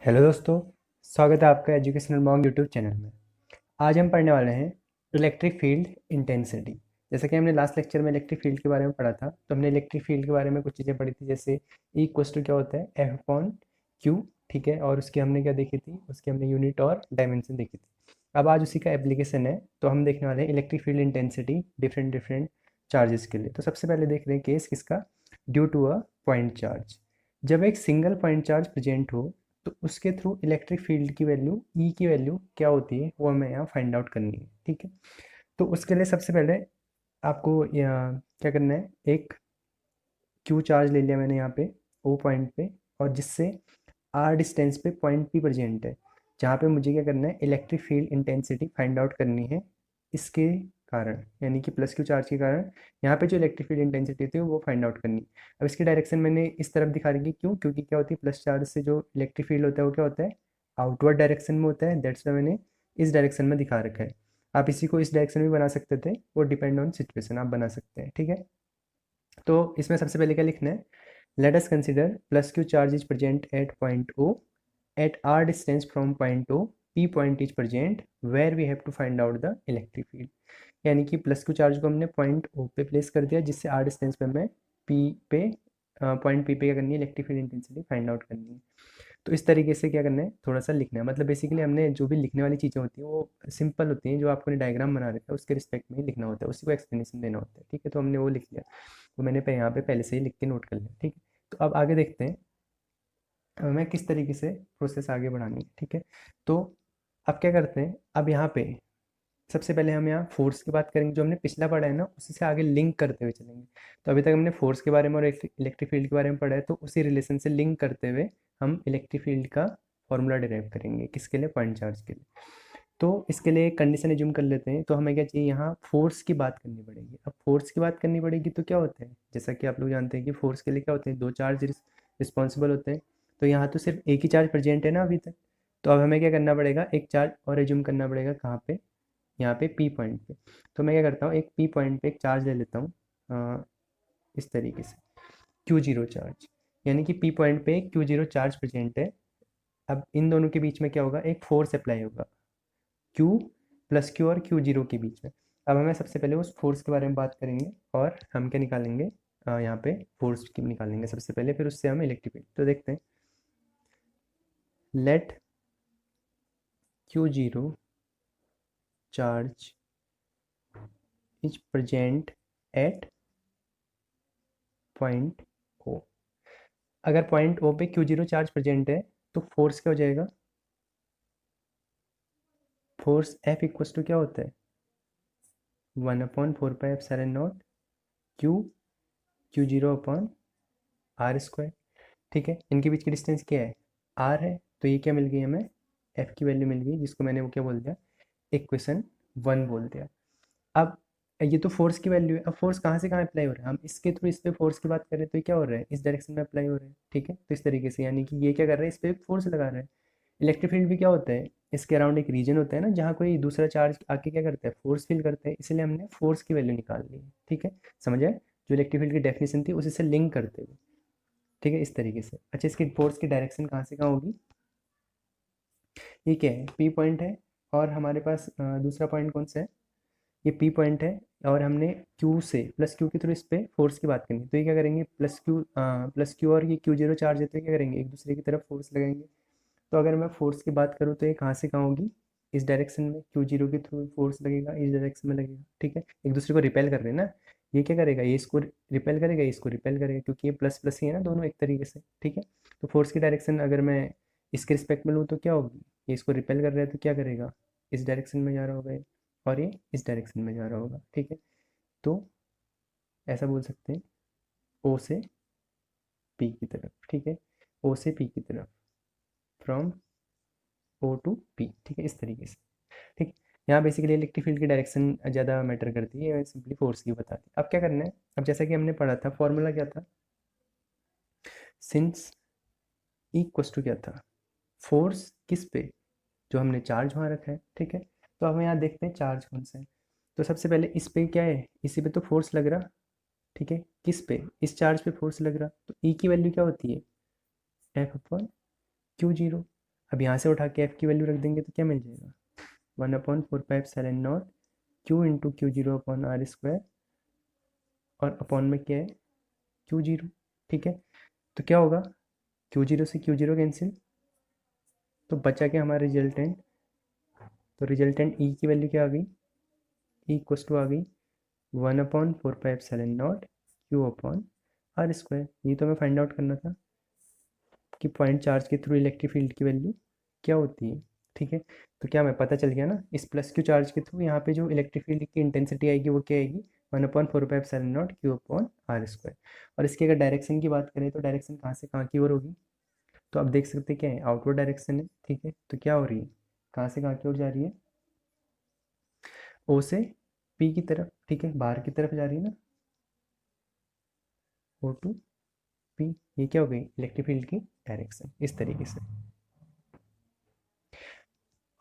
Hello दोस्तों, स्वागत है आपका एजुकेशनल मॉन्क यूट्यूब चैनल में। आज हम पढ़ने वाले हैं इलेक्ट्रिक फील्ड इंटेंसिटी। जैसा कि हमने लास्ट लेक्चर में इलेक्ट्रिक फील्ड के बारे में पढ़ा था, तो हमने इलेक्ट्रिक फील्ड के बारे में कुछ चीज़ें पढ़ी थी, जैसे ई इक्वल्स टू क्या होता है, एफ अपॉन क्यू। ठीक है, और उसकी हमने क्या देखी थी, उसकी हमने यूनिट और डायमेंशन देखी थी। अब आज उसी का एप्लीकेशन है, तो हम देखने वाले हैं electric field intensity different different charges के लिए। तो सबसे पहले देख रहे हैं केस किसका, due to a point charge. जब एक सिंगल पॉइंट चार्ज प्रेजेंट हो तो उसके थ्रू इलेक्ट्रिक फील्ड की वैल्यू, ई की वैल्यू क्या होती है, वो हमें यहाँ फाइंड आउट करनी है। ठीक है, तो उसके लिए सबसे पहले आपको क्या करना है, एक क्यू चार्ज ले लिया मैंने यहाँ पे ओ पॉइंट पे, और जिससे आर डिस्टेंस पे पॉइंट पी प्रेजेंट है, जहाँ पे मुझे क्या करना है, electric field intensity find out करनी है इसके कारण, यानी कि प्लस क्यू चार्ज के कारण यहाँ पे जो इलेक्ट्रिक फील्ड इंटेंसिटी होती है वो फाइंड आउट करनी है। अब इसकी डायरेक्शन मैंने इस तरफ दिखा रखी, क्यों, क्योंकि क्या होती है, प्लस चार्ज से जो इलेक्ट्रिक फील्ड होता है वो क्या होता है, आउटवर्ड डायरेक्शन में होता है। दैट्स वाई मैंने इस डायरेक्शन में दिखा रखा है। आप इसी को इस डायरेक्शन में बना सकते थे, वो डिपेंड ऑन सिचुएशन आप बना सकते हैं। ठीक है, तो इसमें सबसे पहले क्या लिखना है, let us consider plus q charge is present at point O at r distance from point O, p point is present where we have to find out the electric field। यानी कि प्लस क्यू चार्ज को हमने point ओ पे place कर दिया, जिससे are distance पे हमें पी पे पॉइंट पी पे क्या करनी है, electric field intensity find out करनी है। तो इस तरीके से क्या करना है, थोड़ा सा लिखना है। मतलब बेसिकली हमने जो भी लिखने वाली चीज़ें होती हैं वो सिंपल होती हैं, जो आपको डायग्राम बना रखा है उसके रिस्पेक्ट में ही लिखना होता है, उसी को एक्सप्लेनेशन देना होता है। ठीक है, तो हमने वो लिख लिया, तो मैंने यहाँ पे पहले से ही लिख के नोट कर लिया। ठीक है, तो अब आगे देखते हैं हमें किस तरीके से प्रोसेस आगे बढ़ानी है। ठीक है, तो अब क्या करते हैं, अब यहाँ पे सबसे पहले हम यहाँ फोर्स की बात करेंगे, जो हमने पिछला पढ़ा है ना उसी से आगे लिंक करते हुए चलेंगे। तो अभी तक हमने फोर्स के बारे में और इलेक्ट्रिक फील्ड के बारे में पढ़ा है, तो उसी रिलेशन से लिंक करते हुए हम इलेक्ट्रिक फील्ड का फॉर्मूला डिराइव करेंगे, किसके लिए, पॉइंट चार्ज के लिए। तो इसके लिए एक कंडीशन एज्यूम कर लेते हैं, तो हमें क्या चाहिए, यहाँ फोर्स की बात करनी पड़ेगी। अब फोर्स की बात करनी पड़ेगी तो क्या होता है, जैसा कि आप लोग जानते हैं कि फोर्स के लिए क्या होते हैं, दो चार्ज रिस्पॉन्सिबल होते हैं। तो यहाँ तो सिर्फ एक ही चार्ज प्रेजेंट है ना अभी तक, तो अब हमें क्या करना पड़ेगा, एक चार्ज और एज्यूम करना पड़ेगा, कहाँ पे, यहाँ पे पी पॉइंट पे। तो मैं क्या करता हूँ, एक पी पॉइंट पे एक चार्ज ले लेता हूँ, इस तरीके से क्यू जीरो चार्ज, यानी कि पी पॉइंट पे क्यू जीरो चार्ज प्रेजेंट है। अब इन दोनों के बीच में क्या होगा, एक फोर्स अप्लाई होगा, क्यू प्लस क्यू और क्यू जीरो के बीच में। अब हमें सबसे पहले उस फोर्स के बारे में बात करेंगे, और हम क्या निकालेंगे, यहाँ पे फोर्स की निकालेंगे सबसे पहले, फिर उससे हम इलेक्ट्रिक फील्ड। तो देखते हैं, let q zero charge is present at point O. अगर पॉइंट ओ पे क्यू जीरो चार्ज प्रेजेंट है तो फोर्स क्या हो जाएगा, फोर्स एफ इक्वल्स टू क्या होता है, 1/4 pi epsilon naught q, q zero upon are square. ठीक है, इनके बीच की डिस्टेंस क्या है, आर है। तो ये क्या मिल गई हमें, एफ की वैल्यू मिल गई, जिसको मैंने वो क्या बोल दिया, इक्वेशन वन बोल दिया। अब ये तो फोर्स की वैल्यू है, अब फोर्स कहाँ से कहाँ अप्लाई हो रहा है, हम इसके थ्रू इस पे फोर्स की बात कर रहे हैं, तो ये क्या हो रहा है, इस डायरेक्शन में अप्लाई हो रहा है। ठीक है, तो इस तरीके से, यानी कि ये क्या कर रहा है, इस पे फोर्स लगा रहा है। इलेक्ट्रिक फील्ड भी क्या होता है, इसके अराउंड एक रीजन होता है ना, जहाँ कोई दूसरा चार्ज आके क्या करता है, फोर्स फील करता है, इसलिए हमने फोर्स की वैल्यू निकाल ली है। ठीक है, समझ आए, जो इलेक्ट्रिक फील्ड की डेफिनेशन थी उसी से लिंक करते हुए। ठीक है, इस तरीके से। अच्छा, इसकी फोर्स की डायरेक्शन कहाँ से कहाँ होगी, ये क्या है, पी पॉइंट है, और हमारे पास दूसरा पॉइंट कौन सा है, ये पी पॉइंट है, और हमने क्यू से प्लस क्यू के थ्रू इस पे फोर्स की बात करनी है। तो ये क्या करेंगे, प्लस क्यू और ये क्यू जीरो चार्ज है, तो ये क्या करेंगे, एक दूसरे की तरफ फोर्स लगाएंगे। तो अगर मैं फोर्स की बात करूँ तो ये कहाँ से कहाँ होगी, इस डायरेक्शन में क्यू जीरो के थ्रू फोर्स लगेगा, इस डायरेक्शन में लगेगा। ठीक है, एक दूसरे को रिपेल कर रहे हैं ना, ये क्या करेगा, ये इसको रिपेल करेगा, ये इसको रिपेल करेगा, क्योंकि ये प्लस प्लस ही है ना दोनों एक तरीके से। ठीक है, तो फोर्स की डायरेक्शन अगर मैं इसके रिस्पेक्ट में लूँ तो क्या होगी, ये इसको रिपेल कर रहा है तो क्या करेगा, इस डायरेक्शन में जा रहा होगा ये, और ये इस डायरेक्शन में जा रहा होगा। ठीक है, तो ऐसा बोल सकते हैं, ओ से पी की तरफ। ठीक है, ओ से पी की तरफ, फ्रॉम ओ टू पी। ठीक है, इस तरीके से। ठीक, यहाँ बेसिकली इलेक्ट्रिक फील्ड की डायरेक्शन ज़्यादा मैटर करती है, सिंपली फोर्स की बताती है। अब क्या करना है, अब जैसा कि हमने पढ़ा था, फॉर्मूला क्या था, सिंस इक्वस टू क्या था, फोर्स किस पे, जो हमने चार्ज वहाँ रखा है। ठीक है, तो हम यहाँ देखते हैं चार्ज कौन सा है। तो सबसे पहले इस पे क्या है, इसी पे तो फोर्स लग रहा। ठीक है, किस पे, इस चार्ज पे फोर्स लग रहा, तो ई की वैल्यू क्या होती है, एफ अपॉन क्यू जीरो। अब यहाँ से उठा के एफ की वैल्यू रख देंगे तो क्या मिल जाएगा, 1/4πε0 Q into Q zero upon are square, और अपॉन में क्या है, क्यू जीरो। ठीक है, तो क्या होगा, क्यू जीरो से क्यू जीरो कैंसिल, तो बचा क्या हमारा रिजल्टेंट, तो रिजल्टेंट ई की वैल्यू क्या आ गई, ई इक्वस टू आ गई 1/4πε0 क्यू अपॉन आर स्क्वायर। ये तो हमें फाइंड आउट करना था कि पॉइंट चार्ज के थ्रू इलेक्ट्रिक फील्ड की वैल्यू क्या होती है। ठीक है, तो क्या हमें पता चल गया ना, इस प्लस क्यू चार्ज के थ्रू यहाँ पे जो इलेक्ट्रिक फील्ड की इंटेंसिटी आएगी वो क्या आएगी, 1/4πε0 क्यू अपॉन आर स्क्वायर। और इसकी अगर डायरेक्शन की बात करें तो डायरेक्शन कहाँ से कहाँ की ओर होगी, तो आप देख सकते हैं क्या है, आउटवर्ड डायरेक्शन है। ठीक है, तो क्या हो रही है, कहाँ से कहाँ की ओर जा रही है, ओ से पी की तरफ। ठीक है, बाहर की तरफ जा रही है ना, ओ टू पी। ये क्या हो गई, इलेक्ट्रिक फील्ड की डायरेक्शन इस तरीके से।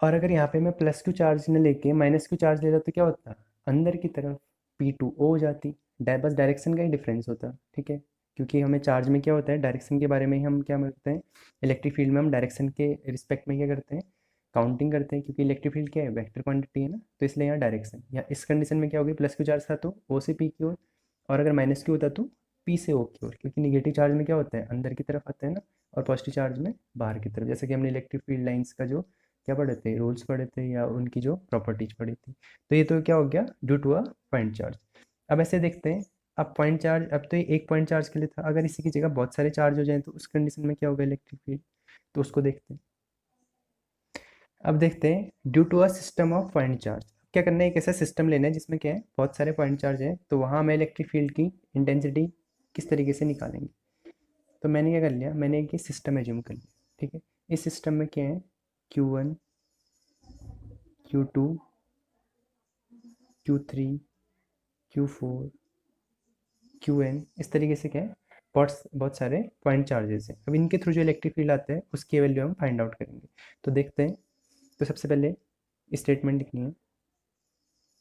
और अगर यहाँ पे मैं प्लस क्यू चार्ज न लेके माइनस क्यू चार्ज लेता तो क्या होता, अंदर की तरफ पी टू ओ हो जाती, बस डायरेक्शन का ही डिफरेंस होता। ठीक है, क्योंकि हमें चार्ज में क्या होता है, डायरेक्शन के बारे में ही हम क्या करते हैं, इलेक्ट्रिक फील्ड में हम डायरेक्शन के रिस्पेक्ट में क्या करते हैं, काउंटिंग करते हैं, क्योंकि इलेक्ट्रिक फील्ड क्या है, वेक्टर क्वांटिटी है ना, तो इसलिए यहाँ डायरेक्शन, या इस कंडीशन में क्या होगी, प्लस क्यू चार्ज था तो ओ से पी की ओर, और अगर माइनस क्यू होता तो पी से ओ की ओर, क्योंकि निगेटिव चार्ज में क्या होता है, अंदर की तरफ आता है ना, और पॉजिटिव चार्ज में बाहर की तरफ, जैसे कि हमने इलेक्ट्रिक फील्ड लाइंस का जो क्या पढ़े थे, रूल्स पढ़े थे, या उनकी जो प्रॉपर्टीज पढ़ी थी। तो ये तो क्या हो गया, due to a point charge. अब ऐसे देखते हैं, अब पॉइंट चार्ज, अब तो ये एक पॉइंट चार्ज के लिए था, अगर इसी की जगह बहुत सारे चार्ज हो जाएं तो उस कंडीशन में क्या होगा इलेक्ट्रिक फील्ड, तो उसको देखते हैं। अब देखते हैं due to a system of point charge, क्या करना है, एक ऐसा सिस्टम लेना है जिसमें क्या है, बहुत सारे पॉइंट चार्ज हैं, तो वहाँ हमें इलेक्ट्रिक फील्ड की इंटेंसिटी किस तरीके से निकालेंगे। तो मैंने क्या कर लिया, मैंने एक सिस्टम एज्यूम कर लिया। ठीक है, इस सिस्टम में क्या है, Q1 Q2 Q3 Q4 Qn, इस तरीके से क्या है, बहुत बहुत सारे पॉइंट चार्जेस हैं। अब इनके थ्रू जो इलेक्ट्रिक फील्ड आते हैं उसकी वैल्यू हम फाइंड आउट करेंगे। तो देखते हैं, तो सबसे पहले स्टेटमेंट लिखनी है,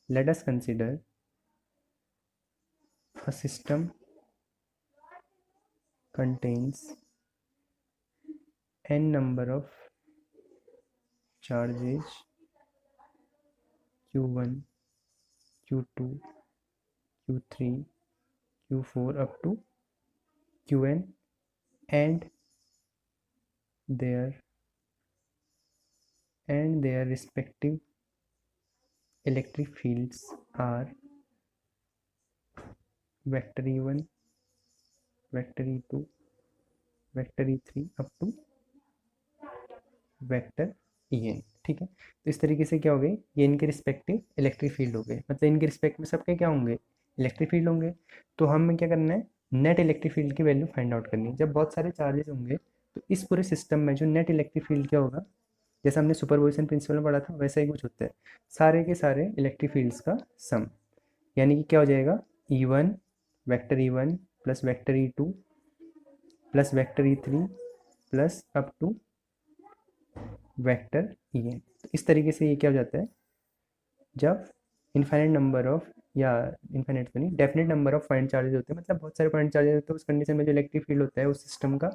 let us consider a system contains n number of charges q1 q2 q3 q4 up to qn, and their respective electric fields are vector e1, vector e2, vector e3 up to vector en। ठीक है, तो इस तरीके से क्या हो गई, ये इनके रिस्पेक्टिव इलेक्ट्रिक फील्ड हो गए, मतलब इनके रिस्पेक्ट में सबके क्या होंगे, इलेक्ट्रिक फील्ड होंगे। तो हमें क्या करना है, नेट इलेक्ट्रिक फील्ड की वैल्यू फाइंड आउट करनी है। जब बहुत सारे चार्जेस होंगे तो इस पूरे सिस्टम में जो नेट इलेक्ट्रिक फील्ड क्या होगा, जैसा हमने सुपरपोजिशन प्रिंसिपल में पढ़ा था वैसा ही कुछ होता है, सारे के सारे इलेक्ट्रिक फील्ड्स का सम, यानी कि क्या हो जाएगा, E one plus vector E two plus vector E three plus up to vector en। तो इस तरीके से ये क्या हो जाता है, जब इनफाइनाइट नंबर ऑफ, या इनफाइनाइट तो नहीं, definite number of point charges होते हैं, मतलब बहुत सारे पॉइंट चार्जेस होते हैं, उस कंडीशन में जो इलेक्ट्रिक फील्ड होता है उस सिस्टम का,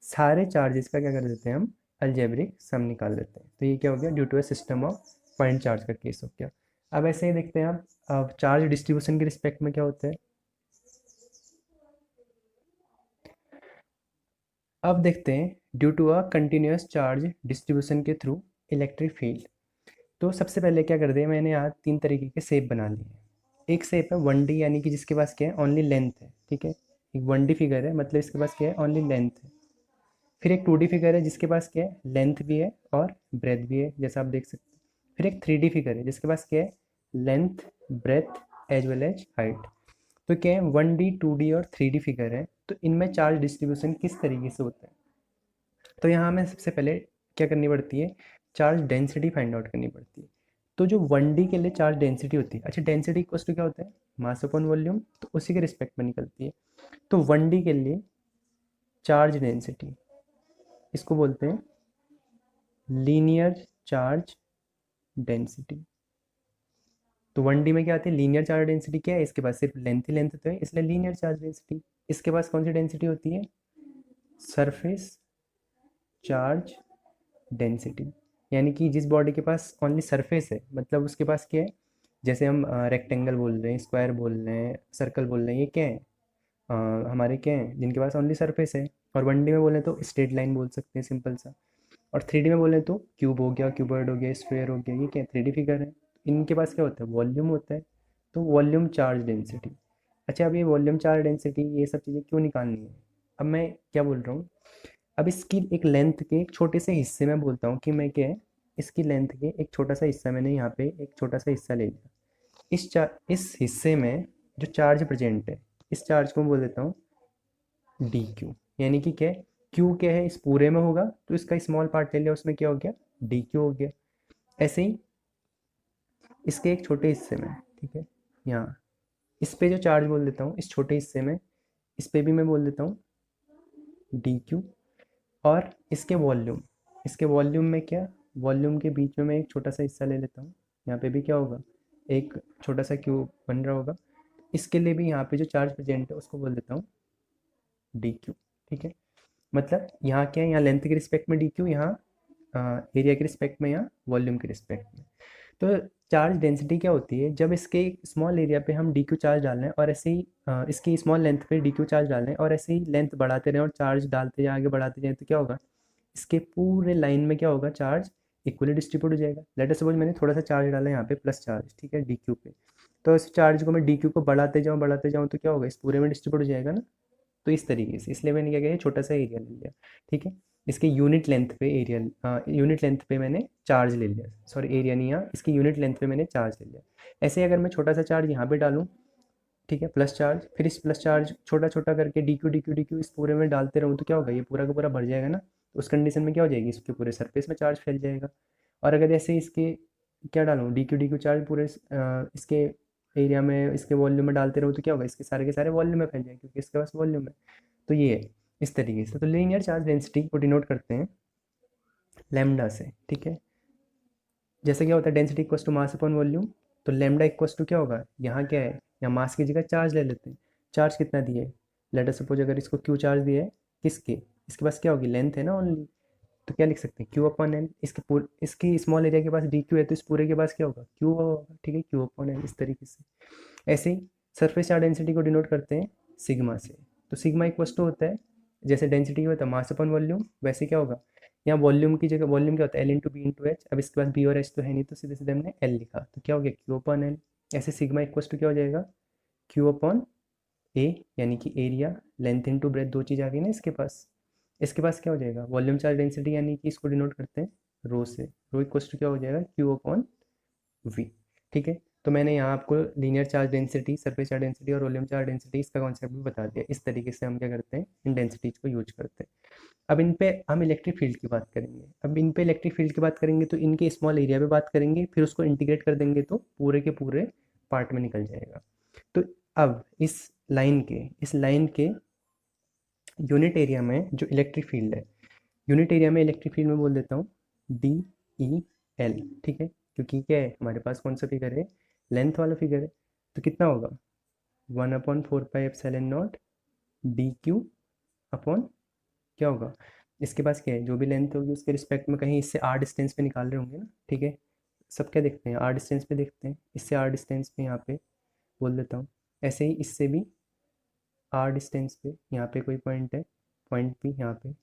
सारे चार्जेस का क्या कर देते हैं हम, अलजेब्रिक सम निकाल देते हैं। तो ये क्या हो गया, due to a system of point charge का केस हो गया। अब ऐसे ही देखते हैं आप, अब चार्ज डिस्ट्रीब्यूशन के रिस्पेक्ट में क्या होता है, अब देखते हैं due to a continuous charge distribution के थ्रू इलेक्ट्रिक फील्ड। तो सबसे पहले क्या कर दिया, मैंने यहाँ तीन तरीके के शेप बना लिए हैं। एक शेप है 1D, यानी कि जिसके पास क्या है, ओनली लेंथ है। ठीक है, एक 1D फिगर है, मतलब इसके पास क्या है, ओनली लेंथ है। फिर एक 2D फिगर है जिसके पास क्या है, लेंथ भी है और ब्रेथ भी है, जैसा आप देख सकते हैं। फिर एक 3D फिगर है जिसके पास क्या है, length, breadth as well as height. तो क्या है, 1D 2D और 3D फिगर है, तो इनमें चार्ज डिस्ट्रीब्यूशन किस तरीके से होता है। तो यहाँ हमें सबसे पहले क्या करनी पड़ती है, चार्ज डेंसिटी फाइंड आउट करनी पड़ती है। तो जो 1D के लिए चार्ज डेंसिटी होती है, अच्छा डेंसिटी इक्वल्स टू क्या होता है, मास अपॉन वॉल्यूम, तो उसी के रिस्पेक्ट में निकलती है। तो 1D के लिए चार्ज डेंसिटी, इसको बोलते हैं लीनियर चार्ज डेंसिटी। तो 1D में क्या आती है, लीनियर चार्ज डेंसिटी क्या है, इसके पास सिर्फ लेंथ ही लेंथ तो है, इसलिए लीनियर चार्ज डेंसिटी। इसके पास कौन सी डेंसिटी होती है, सरफेस चार्ज डेंसिटी, यानी कि जिस बॉडी के पास ओनली सरफेस है, मतलब उसके पास क्या है, जैसे हम रेक्टेंगल बोल रहे हैं, स्क्वायर बोल रहे हैं, सर्कल बोल रहे हैं, ये क्या है, हमारे क्या हैं जिनके पास ओनली सरफेस है। और 1D में बोले तो स्ट्रेट लाइन बोल सकते हैं, सिंपल सा। और 3D में बोले तो क्यूब हो गया, क्यूबॉइड हो गया, स्फेयर हो गया, ये क्या है, 3D फिगर है। इनके पास क्या होता है, वॉल्यूम होता है। तो वॉल्यूम चार्ज डेंसिटी। अच्छा, अब ये वॉल्यूम चार्ज डेंसिटी ये सब चीज़ें क्यों निकालनी है, अब मैं क्या बोल रहा हूँ, अब इसकी एक लेंथ के एक छोटे से हिस्से में बोलता हूँ कि मैं क्या है, इसकी लेंथ के एक छोटा सा हिस्सा, मैंने यहाँ पे एक छोटा सा हिस्सा ले लिया। इस हिस्से में जो चार्ज प्रेजेंट है, इस चार्ज को मैं बोल देता हूँ डी क्यू। यानी कि क्या है, क्यू क्या है, इस पूरे में होगा, तो इसका स्मॉल पार्ट ले लिया, उसमें क्या हो गया, डी क्यू हो गया। ऐसे ही इसके एक छोटे हिस्से में, ठीक है, यहाँ इस पे जो चार्ज बोल देता हूँ, इस छोटे हिस्से में, इस पे भी मैं बोल देता हूँ डी क्यू। और इसके वॉल्यूम में क्या, वॉल्यूम के बीच में मैं एक छोटा सा हिस्सा ले लेता हूँ, यहाँ पे भी क्या होगा, एक छोटा सा क्यू बन रहा होगा। इसके लिए भी यहाँ पे जो चार्ज प्रेजेंट है उसको बोल देता हूँ डी क्यू। ठीक है, मतलब यहाँ क्या है, यहाँ लेंथ के रिस्पेक्ट में डी क्यू, यहाँ एरिया के रिस्पेक्ट में, यहाँ वॉल्यूम के रिस्पेक्ट में। तो चार्ज डेंसिटी क्या होती है, जब इसके स्मॉल एरिया पे हम डी क्यू चार्ज डाल रहे हैं और ऐसे ही इसकी स्मॉल लेंथ पे डी क्यू चार्ज डाल रहे हैं और ऐसे ही लेंथ बढ़ाते रहें और चार्ज डालते जाए, आगे बढ़ाते जाए, तो क्या होगा, इसके पूरे लाइन में क्या होगा, चार्ज इक्वली डिस्ट्रीब्यूट हो जाएगा। लेट अस सपोज मैंने थोड़ा सा चार्ज डाला यहाँ पे प्लस चार्ज, ठीक है, डी क्यू पे। तो इस चार्ज को मैं डी क्यू को बढ़ाते जाऊँ तो क्या होगा, इस पूरे में डिस्ट्रीब्यूट हो जाएगा ना। तो इस तरीके से, इसलिए मैंने क्या किया, छोटा सा एरिया ले लिया। ठीक है, इसके यूनिट लेंथ पे मैंने चार्ज ले लिया, सॉरी एरिया नहीं, यहाँ इसकी यूनिट लेंथ पे मैंने चार्ज ले लिया। ऐसे ही अगर मैं छोटा सा चार्ज यहाँ पे डालूँ, ठीक है, प्लस चार्ज, फिर इस प्लस चार्ज छोटा छोटा करके डी क्यू इस पूरे में डालते रहूँ, तो क्या होगा, ये पूरा का पूरा भर जाएगा ना। तो उस कंडीशन में क्या हो जाएगी, इसके पूरे सरफेस में चार्ज फैल जाएगा। और अगर ऐसे इसके क्या डालूँ, डी क्यू चार्ज पूरे इसके एरिया में, इसके वॉल्यूम में डालते रहूँ, तो क्या होगा, इसके सारे के सारे वॉल्यूम में फैल जाएगा, क्योंकि इसके पास वॉल्यूम है। तो ये है इस तरीके से। तो लीनियर चार्ज डेंसिटी को डिनोट करते हैं लैम्डा से। ठीक है, जैसे क्या होता है, density equals to mass upon volume. तो लैम्डा इक्वस टू क्या होगा, यहाँ क्या है, यहाँ मास की जगह चार्ज ले लेते हैं। चार्ज कितना दिए, लेट अस सपोज अगर इसको क्यू चार्ज दिया है, किसके, इसके पास क्या होगी, लेंथ है ना ओनली। तो क्या लिख सकते हैं, क्यू अपॉन एल। इसकी स्मॉल एरिया के पास डी क्यू है, तो इस पूरे के पास क्या होगा, क्यू होगा। ठीक है, क्यू अपॉन एल, इस तरीके से। ऐसे ही सरफेस चार्ज डेंसिटी को डिनोट करते हैं सिग्मा से। तो सिग्मा इक्वस टू होता है, जैसे डेंसिटी होता है मास अपॉन वॉल्यूम, वैसे क्या होगा, यहाँ वॉल्यूम की जगह वॉल्यूम क्या होता है, L into B into H. अब इसके पास बी और एच तो है नहीं, तो सीधे सीधे हमने एल लिखा, तो क्या हो गया, क्यू अपॉन एल। ऐसे सिग्मा इक्वस टू क्या हो जाएगा, क्यू अपॉन ए, यानी कि एरिया, लेंथ इंटू ब्रेथ, दो चीज़ आ गई ना इसके पास। इसके पास क्या हो जाएगा, वॉल्यूम चार्ज डेंसिटी, यानी कि इसको डिनोट करते हैं रो से। रो इक्वस टू क्या हो जाएगा, क्यू अपॉन वी। ठीक है, तो मैंने यहाँ आपको linear charge density, surface charge density और वॉल्यूम चार्ज डेंसिटी, इसका कॉन्सेप्ट भी बता दिया। इस तरीके से हम क्या करते हैं, इन डेंसिटीज को यूज करते हैं। अब इन पे हम इलेक्ट्रिक फील्ड की बात करेंगे। अब इन पे इलेक्ट्रिक फील्ड की बात करेंगे तो इनके स्मॉल एरिया पे बात करेंगे, फिर उसको इंटीग्रेट कर देंगे तो पूरे के पूरे पार्ट में निकल जाएगा। तो अब इस लाइन के यूनिट एरिया में जो इलेक्ट्रिक फील्ड है, यूनिट एरिया में इलेक्ट्रिक फील्ड में बोल देता हूँ डी ई एल। ठीक है, क्योंकि क्या है, हमारे पास कौन सा फिगर है, लेंथ वाला फिगर है। तो कितना होगा, 1/4πε0 डी क्यू अपॉन क्या होगा, इसके पास क्या है, जो भी लेंथ होगी उसके रिस्पेक्ट में कहीं इससे आर डिस्टेंस पे निकाल रहे होंगे ना। ठीक है, सब क्या देखते हैं, आर डिस्टेंस पे देखते हैं, इससे आर डिस्टेंस पे यहाँ पे बोल देता हूँ। ऐसे ही इससे भी आर डिस्टेंस पे यहाँ पे कोई पॉइंट है, पॉइंट पी यहाँ पे।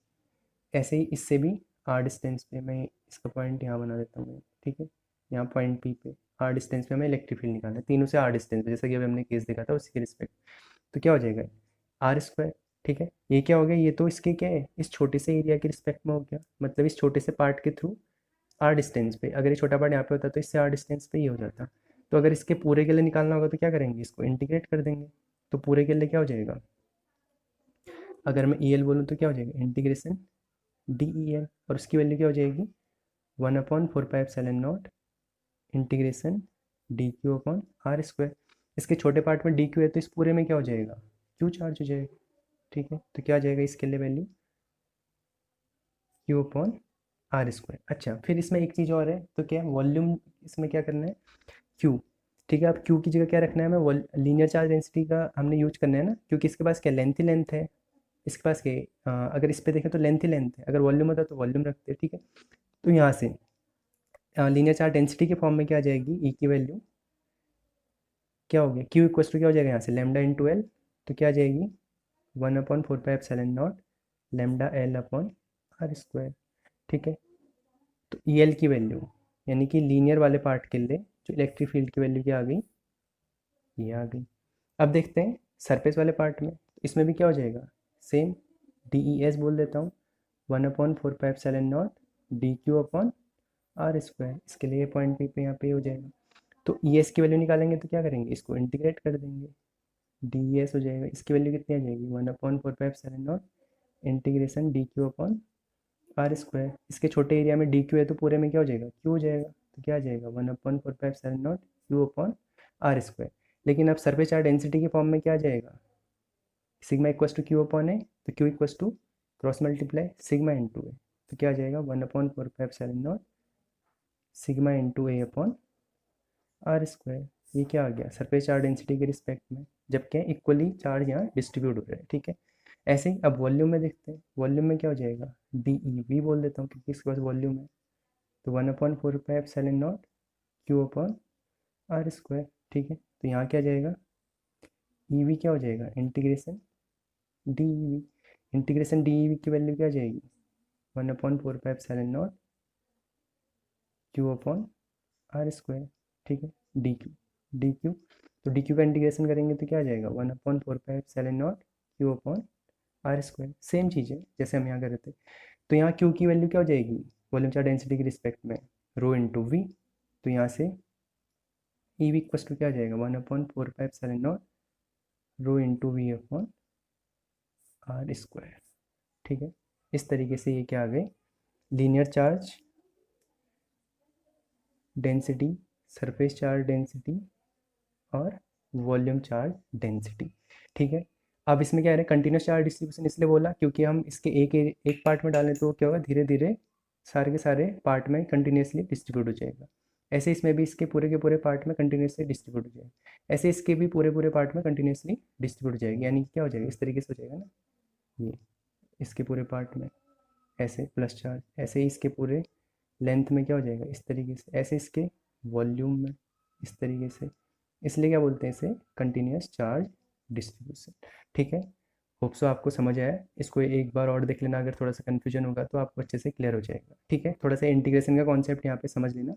ऐसे ही इससे भी आर डिस्टेंस पे मैं इसका पॉइंट यहाँ बना देता हूँ। ठीक है, यहाँ पॉइंट पी पे आर डिस्टेंस पे हमें इलेक्ट्रिक फील्ड निकालना है, तीनों से आर डिस्टेंस पे, जैसा कि अभी हमने केस देखा था उसी के रिस्पेक्ट। तो क्या हो जाएगा, आर स्क्वायर। ठीक है, ये क्या हो गया, ये तो इसके क्या है, इस छोटे से एरिया के रिस्पेक्ट में हो गया, मतलब इस छोटे से पार्ट के थ्रू आर डिस्टेंस पे। अगर ये छोटा पार्ट यहाँ पे होता तो इससे आर डिस्टेंस पे ही हो जाता। तो अगर इसके पूरे के लिए निकालना होगा तो क्या करेंगे, इसको इंटीग्रेट कर देंगे। तो पूरे के लिए क्या हो जाएगा, अगर मैं ई एल बोलूँ तो क्या हो जाएगा, इंटीग्रेशन डी ई एल, और उसकी वैल्यू क्या हो जाएगी, 1/4πε0 integration D Q upon are square. इसके छोटे पार्ट में डी क्यू है, तो इस पूरे में क्या हो जाएगा, क्यू चार्ज हो जाएगा। ठीक है, तो क्या आ जाएगा इसके लिए value, q upon are square. अच्छा, फिर इसमें एक चीज़ और है, तो क्या वॉल्यूम, इसमें क्या करना है, क्यू। ठीक है, अब क्यू की जगह क्या रखना है, हमें लीनियर चार्ज डेंसिटी का हमने यूज करना है ना, क्योंकि इसके पास क्या लेंथ ही लेंथ है। इसके पास क्या अगर इस पे देखें तो लेंथ ही लेंथ है, अगर वॉल्यूम होता तो वॉल्यूम रखते हैं। ठीक है, तो यहाँ से लीनियर चार्ज डेंसिटी के फॉर्म में क्या आ जाएगी, ई की वैल्यू क्या हो गया, क्यू इक्वल टू क्या हो जाएगा यहाँ से लैम्डा इंटू एल, तो क्या आ जाएगी 1/4πε0 lambda L upon are square. ठीक है, तो ई एल की वैल्यू यानी कि लीनियर वाले पार्ट के लिए जो इलेक्ट्रिक फील्ड की वैल्यू क्या आ गई, ये आ गई। अब देखते हैं सरफेस वाले पार्ट में, इसमें भी क्या हो जाएगा सेम, डी ई एस बोल देता हूँ 1/4πε0 D Q upon are square, इसके लिए पॉइंट पी पे यहाँ पे हो जाएगा। तो ई एस की वैल्यू निकालेंगे तो क्या करेंगे, इसको इंटीग्रेट कर देंगे, डी एस हो जाएगा, इसकी वैल्यू कितनी आ जाएगी 1/4πε0 integration D Q upon are square, इसके छोटे एरिया में डी क्यू है तो पूरे में क्या हो जाएगा क्यू हो जाएगा, तो क्या आ जाएगा 1/4πε0 क्यू अपॉन आर स्क्वायर। लेकिन अब सरफेस चार्ज डेंसिटी के फॉर्म में क्या आ जाएगा, sigma equals to Q upon A, तो Q equals to cross multiply sigma into A, तो क्या आ जाएगा 1/4πε0 sigma into A upon are square. ये क्या आ गया सरफेस चार्ज डेंसिटी के रिस्पेक्ट में, जबकि इक्वली चार्ज यहाँ डिस्ट्रीब्यूट हो रहे हैं। ठीक है, ऐसे ही अब वॉल्यूम में देखते हैं, वॉल्यूम में क्या हो जाएगा डी ई वी बोल देता हूँ क्योंकि इसके पास वॉल्यूम है, तो 1/4πε0 क्यू अपॉन आर स्क्वायर। ठीक है, तो यहाँ क्या जाएगा ई वी क्या हो जाएगा integration D E V, integration D E V की वैल्यू क्या आ जाएगी 1/4πε0 क्यू अपॉन आर स्क्वायर। ठीक है, डी क्यू डी क्यू, तो डी क्यू का इंटीग्रेशन करेंगे तो क्या आ जाएगा 1/4πε0 Q upon are square, same चीज़ है जैसे हम यहाँ कर रहे थे। तो यहाँ क्यू की वैल्यू क्या हो जाएगी वॉल्यूम चार्ज डेंसिटी के रिस्पेक्ट में रो इंटू वी, तो यहाँ से ई वी इक्वस टू क्या आ जाएगा 1/4πε0 rho into V upon are square. ठीक है, इस तरीके से ये क्या आ गए linear charge density, surface charge density और वॉल्यूम चार्ज डेंसिटी। ठीक है, अब इसमें क्या है कंटिन्यूस चार्ज डिस्ट्रीब्यूशन इसलिए बोला क्योंकि हम इसके एक पार्ट में डालें तो क्या होगा धीरे धीरे सारे के सारे पार्ट में कंटिन्यूसली डिस्ट्रीब्यूट हो जाएगा। ऐसे इसमें भी इसके पूरे के पूरे पार्ट में कंटिन्यूसली डिस्ट्रीब्यूट हो जाएगा, ऐसे इसके भी पूरे पूरे पार्ट में कंटिन्यूसली डिस्ट्रीब्यूट हो जाएगी, यानी क्या हो जाएगा इस तरीके से हो जाएगा ना, ये इसके पूरे पार्ट में ऐसे प्लस चार्ज, ऐसे ही इसके पूरे लेंथ में क्या हो जाएगा इस तरीके से, ऐसे इसके वॉल्यूम में इस तरीके से, इसलिए क्या बोलते हैं इसे कंटिन्यूस चार्ज डिस्ट्रीब्यूशन। ठीक है, होप सो आपको समझ आया, इसको एक बार और देख लेना, अगर थोड़ा सा कन्फ्यूजन होगा तो आपको अच्छे से क्लियर हो जाएगा। ठीक है, थोड़ा सा इंटीग्रेशन का कॉन्सेप्ट यहाँ पे समझ लेना।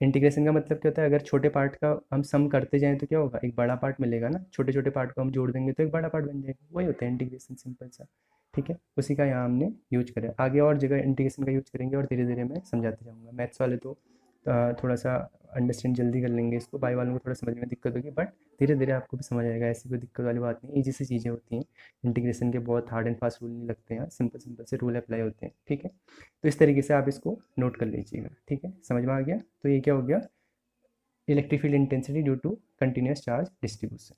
इंटीग्रेशन का मतलब क्या होता है, अगर छोटे पार्ट का हम सम करते जाएं तो क्या होगा एक बड़ा पार्ट मिलेगा ना, छोटे छोटे पार्ट को हम जोड़ देंगे तो एक बड़ा पार्ट बन जाएगा, वही होता है इंटीग्रेशन, सिंपल सा। ठीक है, उसी का यहाँ हमने यूज करा, आगे और जगह इंटीग्रेशन का यूज करेंगे और धीरे धीरे मैं समझाते जाऊँगा। मैथ्स वाले तो थोड़ा सा अंडरस्टैंड जल्दी कर लेंगे इसको, बाई वालों को थोड़ा समझ में दिक्कत होगी, बट धीरे धीरे आपको भी समझ आएगा, ऐसी कोई दिक्कत वाली बात नहीं, ईजी सी चीज़ें होती हैं। इंटीग्रेशन के बहुत हार्ड एंड फास्ट रूल नहीं लगते हैं, सिंपल सिंपल से रूल अप्लाई होते हैं। ठीक है, तो इस तरीके से आप इसको नोट कर लीजिएगा। ठीक है, समझ में आ गया, तो ये क्या हो गया electric field intensity due to continuous charge distribution.